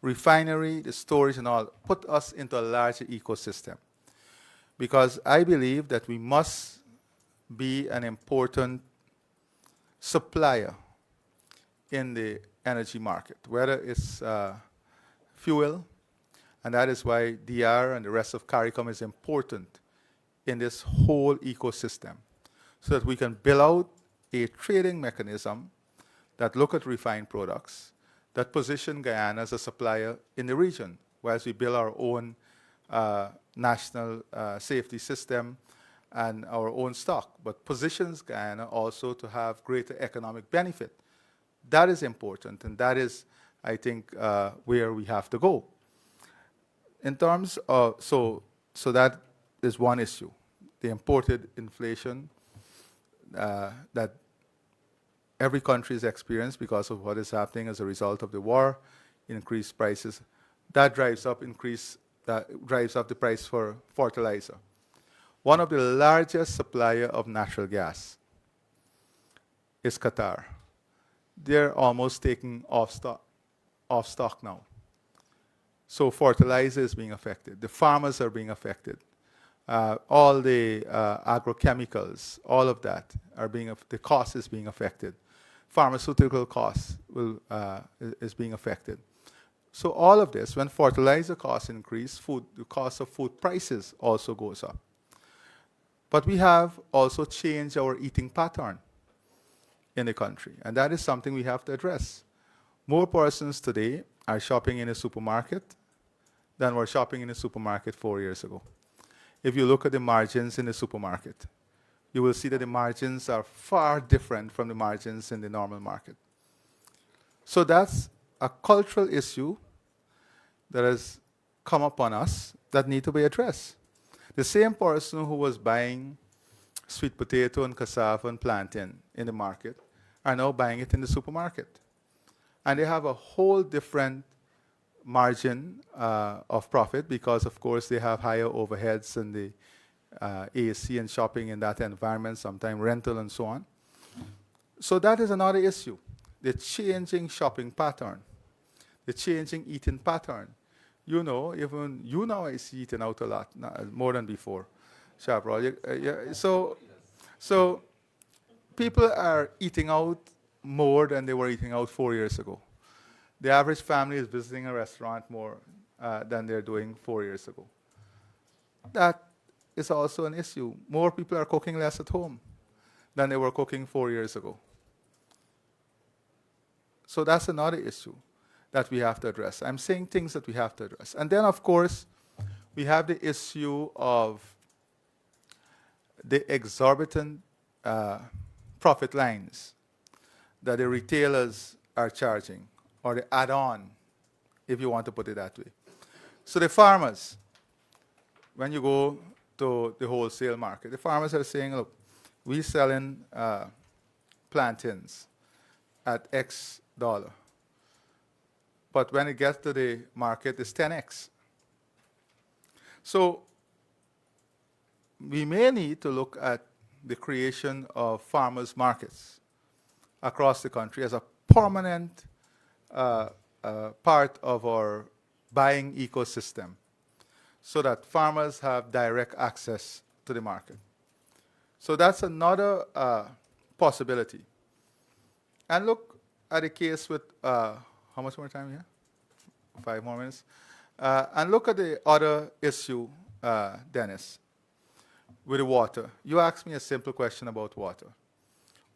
refinery, the storage, and all put us into a larger ecosystem, because I believe that we must be an important supplier in the energy market, whether it's fuel, and that is why DR and the rest of CARICOM is important in this whole ecosystem, so that we can build out a trading mechanism that look at refined products, that position Guyana as a supplier in the region, whilst we build our own national safety system and our own stock, but positions Guyana also to have greater economic benefit. That is important, and that is, I think, where we have to go. In terms of, so that is one issue, the imported inflation that every country has experienced because of what is happening as a result of the war, increased prices. That drives up the price for fertilizer. One of the largest supplier of natural gas is Qatar. They're almost taking off stock now. So fertilizer is being affected. The farmers are being affected. All the agrochemicals, all of that the cost is being affected. Pharmaceutical costs is being affected. So all of this, when fertilizer costs increase, the cost of food prices also goes up. But we have also changed our eating pattern in the country, and that is something we have to address. More persons today are shopping in a supermarket than were shopping in a supermarket 4 years ago. If you look at the margins in the supermarket, you will see that the margins are far different from the margins in the normal market. So that's a cultural issue that has come upon us that need to be addressed. The same person who was buying sweet potato and cassava and plantain in the market are now buying it in the supermarket. And they have a whole different margin of profit because, of course, they have higher overheads and the AC and shopping in that environment, sometimes rental and so on. So that is another issue, the changing shopping pattern, the changing eating pattern. Even you now I see eating out a lot, more than before. Shabral. So people are eating out more than they were eating out 4 years ago. The average family is visiting a restaurant more than they're doing 4 years ago. That is also an issue. More people are cooking less at home than they were cooking 4 years ago. So that's another issue that we have to address. I'm saying things that we have to address. And then, of course, we have the issue of the exorbitant profit lines that the retailers are charging, or the add-on, if you want to put it that way. So the farmers, when you go to the wholesale market, the farmers are saying, look, we're selling plantains at X dollar. But when it gets to the market, it's 10x. So we may need to look at the creation of farmers' markets across the country as a permanent part of our buying ecosystem, so that farmers have direct access to the market. So that's another possibility. And look at the case with, how much more time here? 5 more minutes. And look at the other issue, Dennis, with the water. You asked me a simple question about water.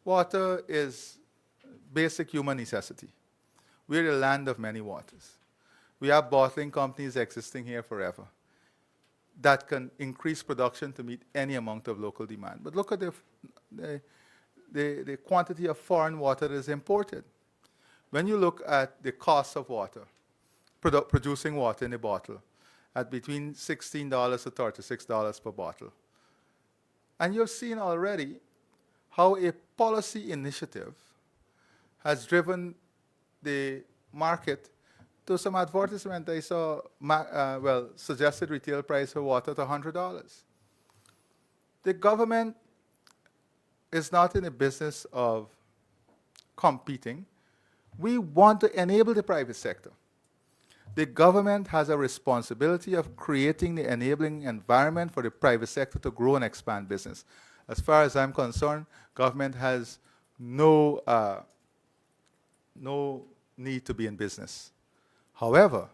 Water is basic human necessity. We're a land of many waters. We have bottling companies existing here forever that can increase production to meet any amount of local demand. But look at the quantity of foreign water that is imported. When you look at the cost of water, producing water in a bottle, at between $16 to $36 per bottle. And you've seen already how a policy initiative has driven the market to some advertisement I saw, suggested retail price for water at $100. The government is not in the business of competing. We want to enable the private sector. The government has a responsibility of creating the enabling environment for the private sector to grow and expand business. As far as I'm concerned, government has no need to be in business. However,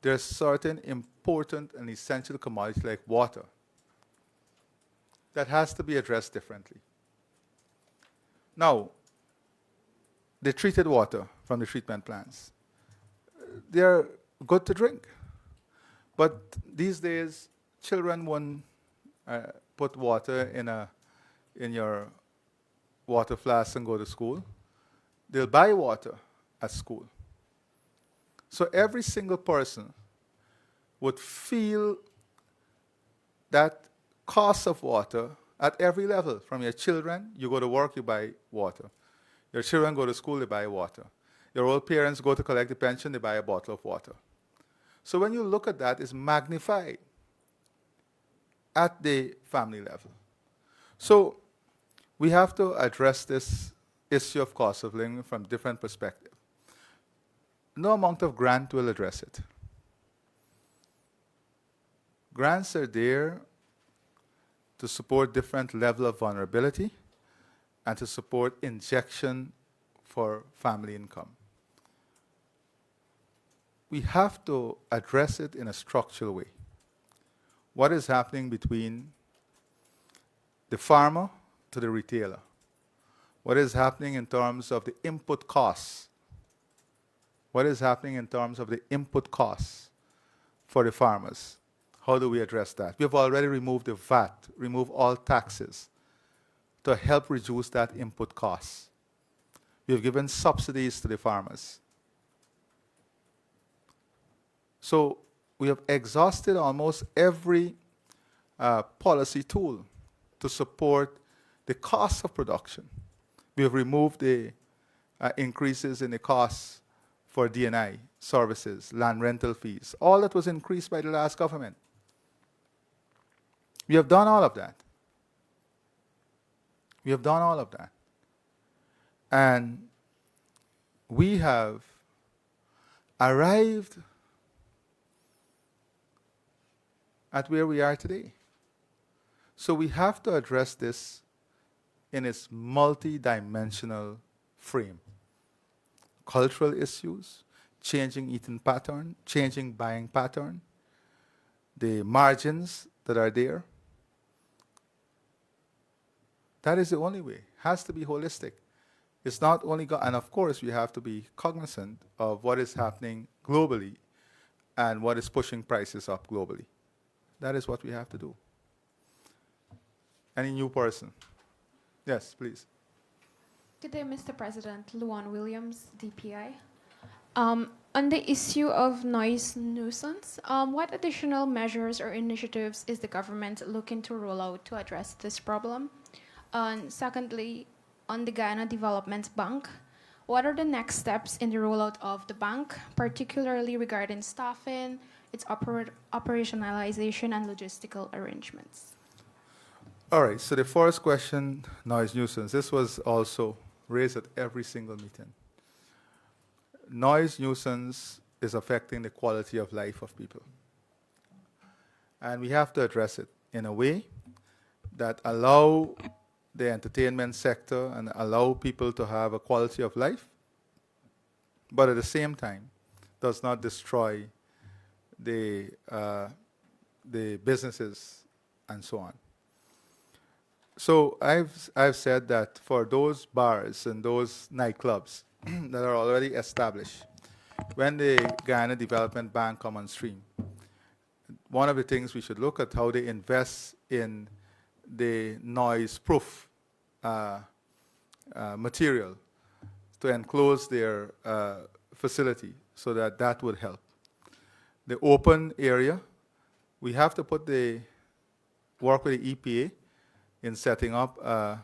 there are certain important and essential commodities like water that has to be addressed differently. Now, the treated water from the treatment plants, they're good to drink. But these days, children won't put water in your water flask and go to school. They'll buy water at school. So every single person would feel that cost of water at every level. From your children, you go to work, you buy water. Your children go to school, they buy water. Your old parents go to collect the pension, they buy a bottle of water. So when you look at that, it's magnified at the family level. So we have to address this issue of cost of living from different perspectives. No amount of grant will address it. Grants are there to support different level of vulnerability and to support injection for family income. We have to address it in a structural way. What is happening between the farmer to the retailer? What is happening in terms of the input costs? What is happening in terms of the input costs for the farmers? How do we address that? We have already removed the VAT, removed all taxes to help reduce that input costs. We have given subsidies to the farmers. So we have exhausted almost every policy tool to support the cost of production. We have removed the increases in the costs for D&I services, land rental fees. All that was increased by the last government. We have done all of that. We have done all of that. And we have arrived at where we are today. So we have to address this in its multi-dimensional frame. Cultural issues, changing eating pattern, changing buying pattern, the margins that are there. That is the only way. Has to be holistic. It's not only, and of course, we have to be cognizant of what is happening globally and what is pushing prices up globally. That is what we have to do. Any new person? Yes, please. Good day, Mr. President. Luan Williams, DPI. On the issue of noise nuisance, what additional measures or initiatives is the government looking to roll out to address this problem? And secondly, on the Guyana Development Bank, what are the next steps in the rollout of the bank, particularly regarding staffing, its operationalization, and logistical arrangements? All right, so the first question, noise nuisance. This was also raised at every single meeting. Noise nuisance is affecting the quality of life of people. And we have to address it in a way that allow the entertainment sector and allow people to have a quality of life, but at the same time does not destroy the businesses and so on. So I've said that for those bars and those nightclubs that are already established, when the Guyana Development Bank come on stream, one of the things we should look at how they invest in the noise-proof material to enclose their facility so that that would help. The open area, we have to work with the EPA in setting up a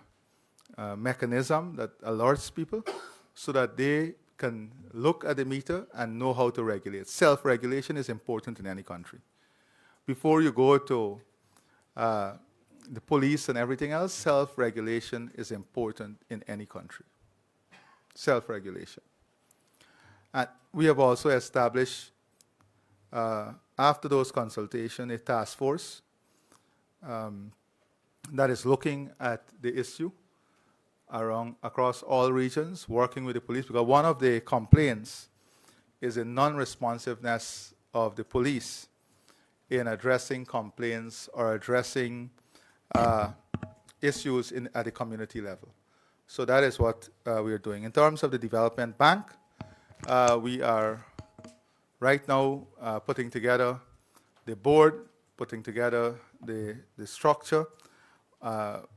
mechanism that alerts people so that they can look at the meter and know how to regulate. Self-regulation is important in any country. Before you go to the police and everything else, self-regulation is important in any country. Self-regulation. And we have also established, after those consultations, a task force that is looking at the issue across all regions, working with the police, because one of the complaints is the non-responsiveness of the police in addressing complaints or addressing issues at the community level. So that is what we are doing. In terms of the development bank, we are right now putting together the board, putting together the structure,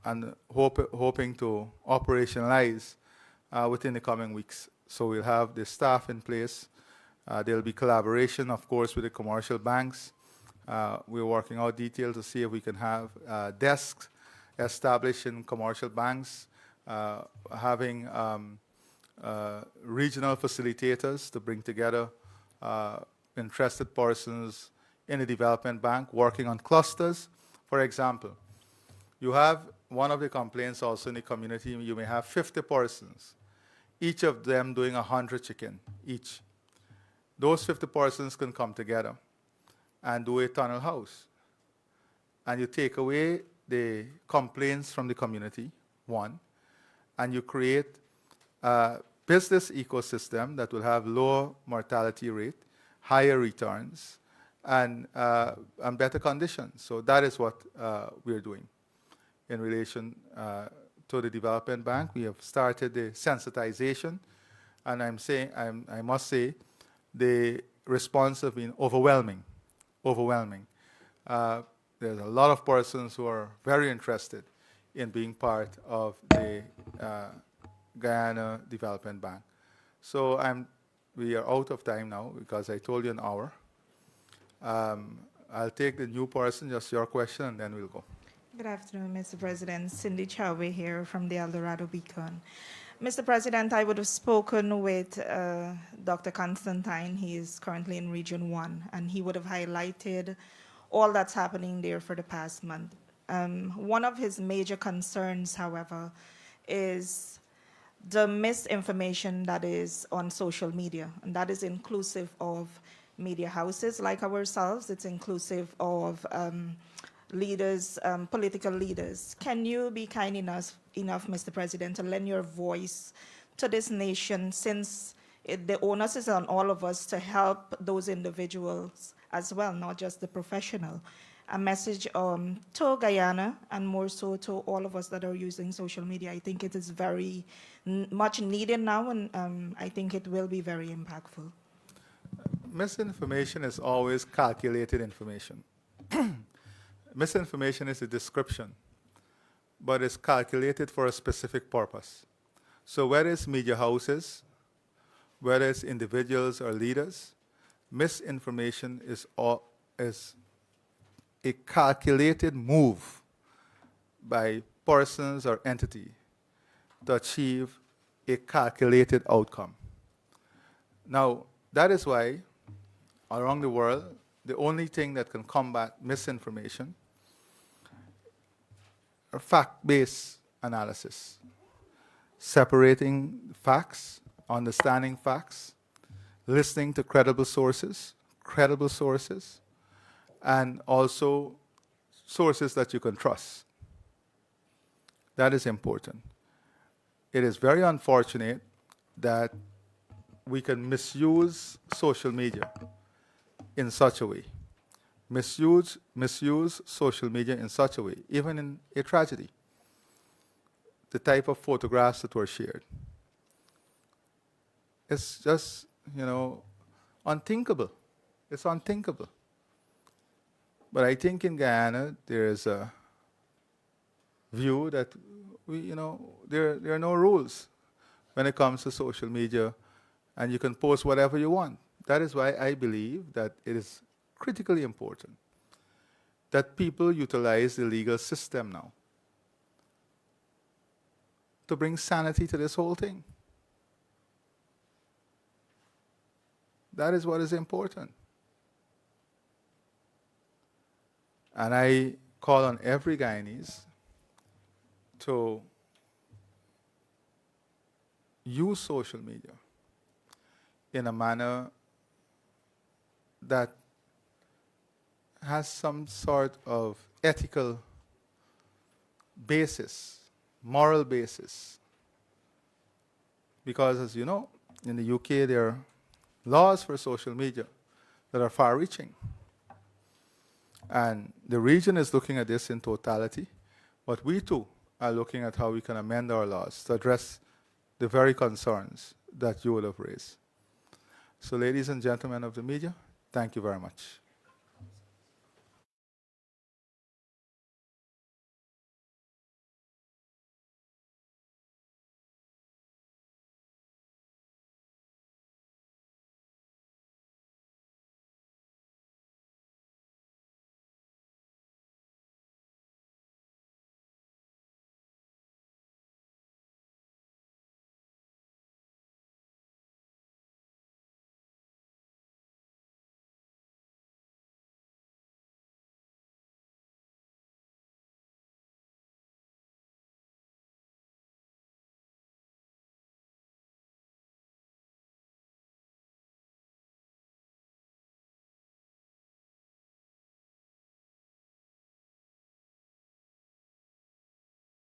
and hoping to operationalize within the coming weeks. So we'll have the staff in place. There'll be collaboration, of course, with the commercial banks. We're working out details to see if we can have desks established in commercial banks, having regional facilitators to bring together interested persons in the development bank working on clusters. For example, you have one of the complaints also in the community, you may have 50 persons, each of them doing 100 chicken each. Those 50 persons can come together and do a tunnel house. And you take away the complaints from the community, one, and you create a business ecosystem that will have lower mortality rate, higher returns, and better conditions. So that is what we're doing in relation to the development bank. We have started the sensitization, and I must say, the response has been overwhelming. There's a lot of persons who are very interested in being part of the Guyana Development Bank. So we are out of time now because I told you an hour. I'll take the new person, just your question, and then we'll go. Good afternoon, Mr. President. Cindy Chauve here from the El Dorado Beacon. Mr. President, I would have spoken with Dr. Constantine. He is currently in Region 1, and he would have highlighted all that's happening there for the past month. One of his major concerns, however, is the misinformation that is on social media, and that is inclusive of media houses like ourselves. It's inclusive of leaders, political leaders. Can you be kind enough, Mr. President, to lend your voice to this nation, since the onus is on all of us to help those individuals as well, not just the professional? A message to Guyana, and more so to all of us that are using social media. I think it is very much needed now, and I think it will be very impactful. Misinformation is always calculated information. Misinformation is a description, but it's calculated for a specific purpose. So whether it's media houses, whether it's individuals or leaders, misinformation is a calculated move by persons or entity to achieve a calculated outcome. Now, that is why around the world, the only thing that can combat misinformation are fact-based analysis, separating facts, understanding facts, listening to credible sources, and also sources that you can trust. That is important. It is very unfortunate that we can misuse social media in such a way. Misuse social media in such a way, even in a tragedy. The type of photographs that were shared. It's just, unthinkable. It's unthinkable. But I think in Guyana, there is a view that there are no rules when it comes to social media, and you can post whatever you want. That is why I believe that it is critically important that people utilize the legal system now to bring sanity to this whole thing. That is what is important. And I call on every Guyanese to use social media in a manner that has some sort of ethical basis, moral basis. Because as you know, in the UK there are laws for social media that are far-reaching. And the region is looking at this in totality, but we too are looking at how we can amend our laws to address the very concerns that you would have raised. So ladies and gentlemen of the media, thank you very much.